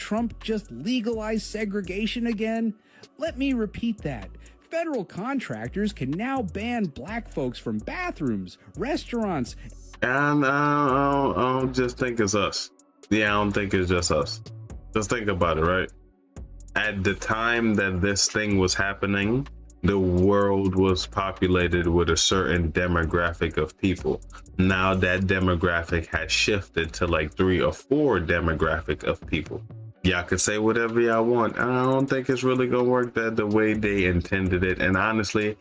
Trump just legalize segregation again? Let me repeat that. Federal contractors can now ban black folks from bathrooms, restaurants. And I don't just think it's us. Yeah, I don't think it's just us. Just think about it, right? At the time that this thing was happening, the world was populated with a certain demographic of people. Now that demographic has shifted to like 3 or 4 demographic of people. Y'all can say whatever y'all want. I don't think it's really gonna work that the way they intended it. And honestly,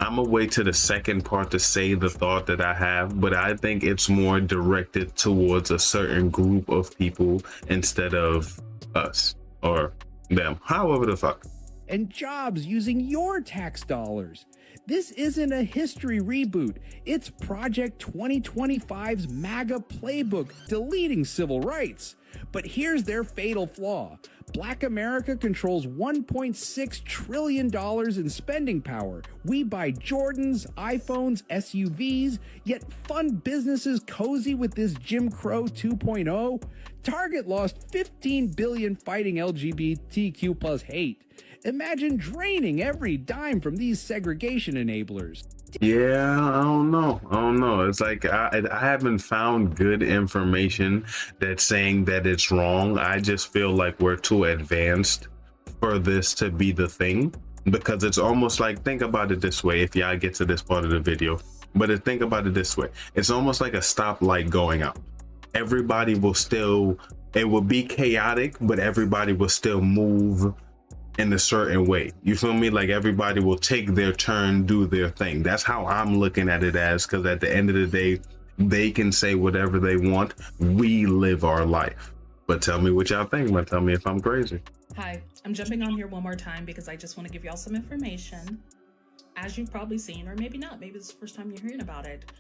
I'm gonna wait to the second part to say the thought that I have, but I think it's more directed towards a certain group of people instead of us or them, however the fuck. And jobs using your tax dollars. This isn't a history reboot. It's Project 2025's MAGA playbook, deleting civil rights. But here's their fatal flaw. Black America controls $1.6 trillion in spending power. We buy Jordans, iPhones, SUVs, yet fund businesses cozy with this Jim Crow 2.0. Target lost $15 billion fighting LGBTQ plus hate. Imagine draining every dime from these segregation enablers. Yeah, I don't know. It's like I haven't found good information that's saying that it's wrong. I just feel like we're too advanced for this to be the thing, because it's almost like, think about it this way, if y'all get to this part of the video, but think about it this way. It's almost like a stoplight going out. Everybody will still, it will be chaotic, but everybody will still move in a certain way. You feel me? Like everybody will take their turn, do their thing. That's how I'm looking at it as, because at the end of the day, they can say whatever they want. We live our life. But tell me what y'all think, but tell me if I'm crazy. Hi, I'm jumping on here one more time because I just want to give y'all some information. As you've probably seen, or maybe not, maybe it's the first time you're hearing about it,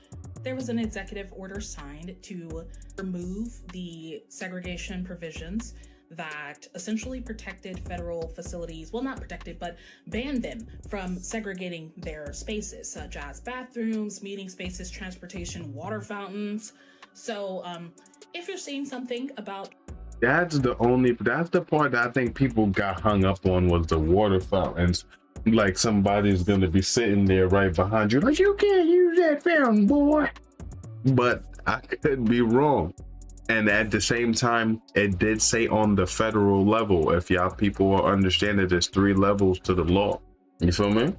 there was an executive order signed to remove the segregation provisions that essentially protected federal facilities, well, not protected, but banned them from segregating their spaces, such as bathrooms, meeting spaces, transportation, water fountains. So if you're seeing something about... That's the part that I think people got hung up on, was the water fountains. Like somebody's going to be sitting there right behind you, like, you can't use that fountain, boy. But I could be wrong. And at the same time, it did say on the federal level, if y'all people will understand it, there's 3 levels to the law. You feel me?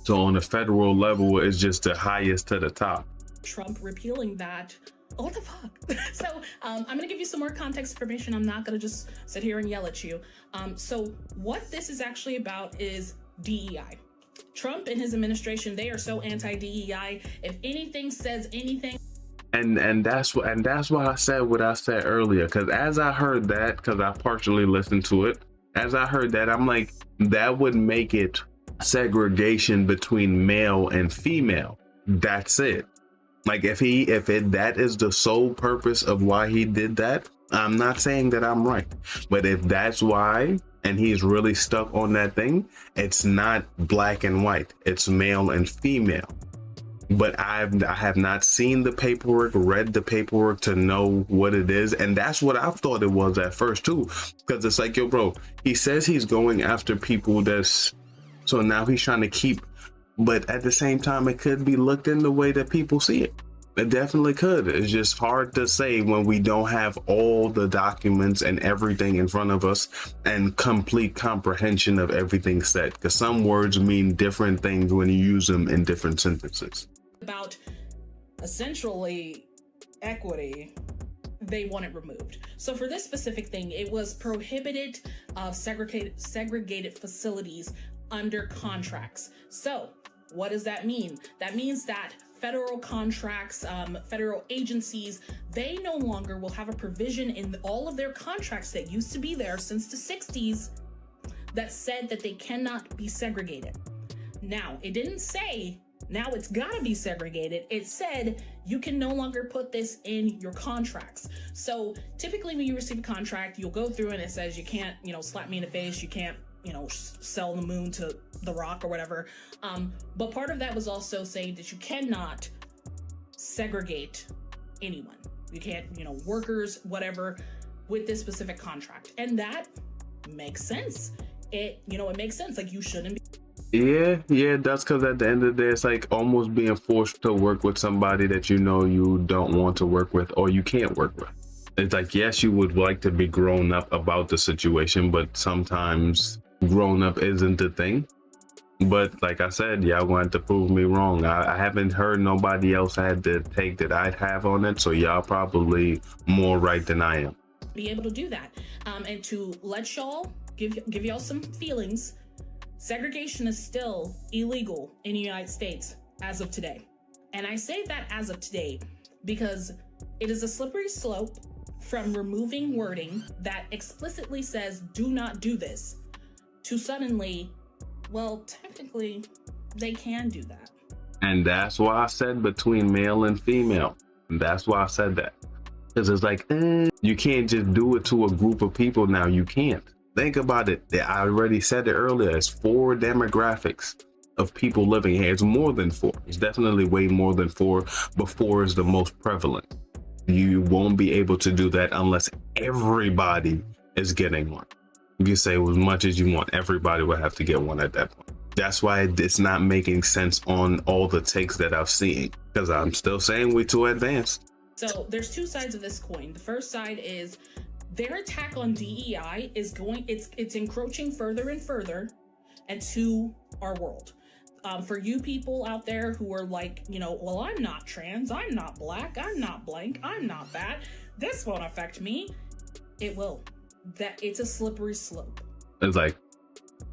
So on the federal level, it's just the highest to the top. Trump repealing that. Oh, what the fuck? So I'm going to give you some more context information. I'm not going to just sit here and yell at you. So what this is actually about is DEI. Trump and his administration, they are so anti-DEI. If anything says anything... And that's why I said what I said earlier, because as I heard that, because I partially listened to it, as I heard that, I'm like, that would make it segregation between male and female. That's it. Like if that is the sole purpose of why he did that, I'm not saying that I'm right, but if that's why, and he's really stuck on that thing, it's not black and white, it's male and female. But I have not seen the paperwork, read the paperwork to know what it is. And that's what I thought it was at first too, because it's like, yo, bro, he says he's going after people so now he's trying to keep, but at the same time, it could be looked in the way that people see it. It definitely could. It's just hard to say when we don't have all the documents and everything in front of us and complete comprehension of everything said, because some words mean different things when you use them in different sentences. About essentially equity, they want it removed. So for this specific thing, it was prohibited of segregated facilities under contracts. So what does that mean? That means that federal contracts, federal agencies, they no longer will have a provision in all of their contracts that used to be there since the 60s that said that they cannot be segregated. Now, it didn't say now it's gotta be segregated. It said you can no longer put this in your contracts. So typically when you receive a contract, you'll go through and it says you can't, slap me in the face, you can't, sell the moon to The Rock or whatever. But part of that was also saying that you cannot segregate anyone. You can't, workers, whatever, with this specific contract. And that makes sense. It makes sense. Like, you shouldn't be. Yeah, that's because at the end of the day, it's like almost being forced to work with somebody that you know you don't want to work with or you can't work with. It's like, yes, you would like to be grown up about the situation, but sometimes grown up isn't the thing. But like I said, y'all wanted to prove me wrong. I haven't heard nobody else had the take that I'd have on it, so y'all probably more right than I am. Be able to do that. And to let y'all give y'all some feelings, segregation is still illegal in the United States as of today. And I say that as of today because it is a slippery slope from removing wording that explicitly says do not do this to suddenly, well, technically they can do that. And that's why I said between male and female. And that's why I said that. Because it's like, you can't just do it to a group of people now. You can't. Think about it. I already said it earlier. It's 4 demographics of people living here. It's more than 4. It's definitely way more than 4, but 4 is the most prevalent. You won't be able to do that unless everybody is getting one. You can say as much as you want. Everybody will have to get one at that point. That's why it's not making sense on all the takes that I've seen, because I'm still saying we're too advanced. So there's 2 sides of this coin. The first side is their attack on DEI is it's encroaching further and further into our world. For you people out there who are like, well, I'm not trans, I'm not black, I'm not blank, I'm not that, this won't affect me. It will. That it's a slippery slope. It's like,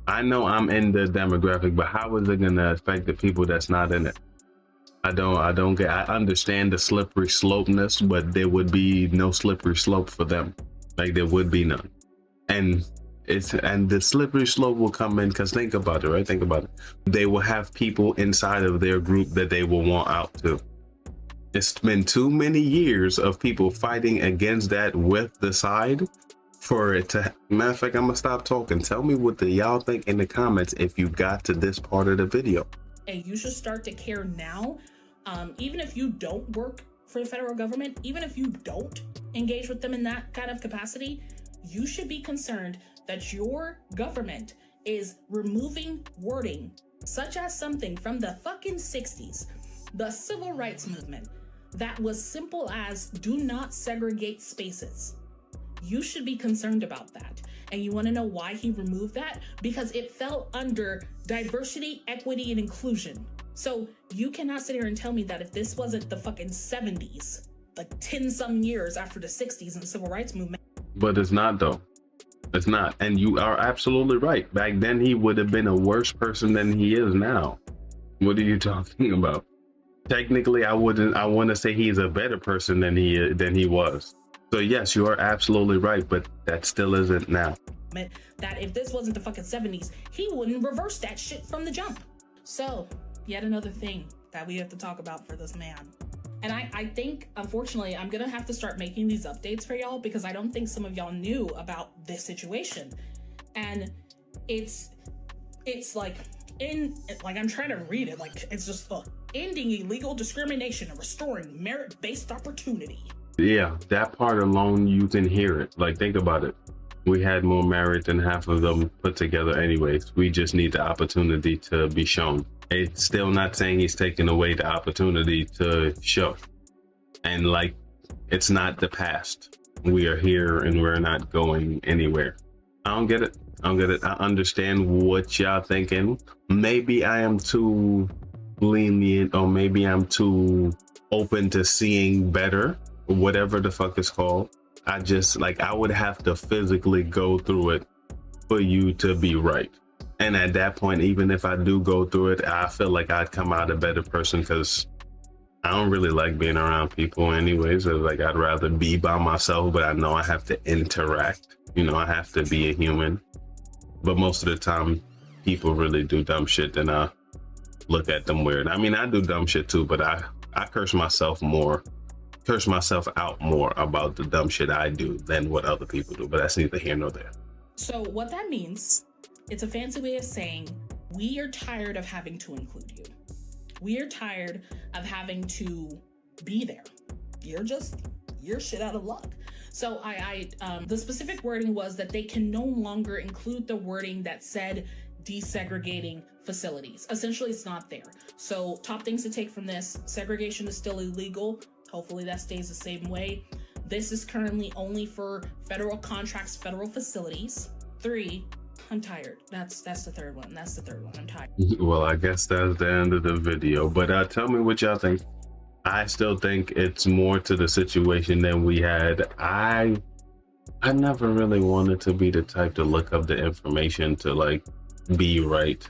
I know I'm in the demographic, but how is it going to affect the people that's not in it? I understand the slippery slopeness, but there would be no slippery slope for them. Like, there would be none. And the slippery slope will come in because think about it, right? Think about it. They will have people inside of their group that they will want out too. It's been too many years of people fighting against that with the side for it to. Matter of fact, I'm gonna stop talking. Tell me what y'all think in the comments if you got to this part of the video. And you should start to care now. Even if you don't work for the federal government, even if you don't engage with them in that kind of capacity, you should be concerned that your government is removing wording such as something from the fucking 60s, the civil rights movement, that was simple as do not segregate spaces. You should be concerned about that. And you want to know why he removed that? Because it fell under diversity, equity, and inclusion. So you cannot sit here and tell me that if this wasn't the fucking 70s, like 10-some years after the 60s and the civil rights movement. But it's not though. It's not. And you are absolutely right. Back then he would have been a worse person than he is now. What are you talking about? Technically, I want to say he's a better person than he was. So yes, you are absolutely right, but that still isn't now. That if this wasn't the fucking 70s, he wouldn't reverse that shit from the jump. So, yet another thing that we have to talk about for this man. And I think, unfortunately, I'm gonna have to start making these updates for y'all because I don't think some of y'all knew about this situation. And it's like, I'm trying to read it, like it's just ending illegal discrimination and restoring merit-based opportunity. Yeah, that part alone, you can hear it. Like, think about it. We had more merit than half of them put together anyways. We just need the opportunity to be shown. It's still not saying he's taking away the opportunity to show. And like, it's not the past. We are here and we're not going anywhere. I don't get it. I understand what y'all thinking. Maybe I am too lenient, or maybe I'm too open to seeing better, whatever the fuck it's called. I would have to physically go through it for you to be right. And at that point, even if I do go through it, I feel like I'd come out a better person because I don't really like being around people anyways. Like, I'd rather be by myself, but I know I have to interact. I have to be a human. But most of the time, people really do dumb shit and I look at them weird. I mean, I do dumb shit too, but I curse myself out more about the dumb shit I do than what other people do. But that's neither here nor there. So what that means, it's a fancy way of saying we are tired of having to include you. We are tired of having to be there. You're shit out of luck. So the specific wording was that they can no longer include the wording that said desegregating facilities. Essentially, it's not there. So top things to take from this: segregation is still illegal. Hopefully that stays the same way. This is currently only for federal contracts, federal facilities. 3, I'm tired. That's the third one. That's the third one. I'm tired. Well, I guess that's the end of the video, but tell me what y'all think. I still think it's more to the situation than we had. I never really wanted to be the type to look up the information to like be right,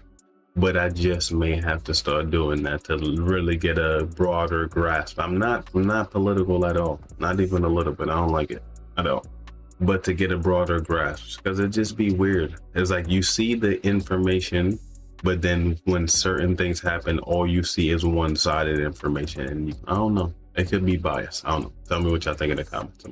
but I just may have to start doing that to really get a broader grasp. I'm not political at all, not even a little bit. I don't like it at all, but to get a broader grasp, because it just be weird. It's like you see the information, but then when certain things happen, all you see is one-sided information, and I don't know, it could be biased. I don't know. Tell me what y'all think in the comments.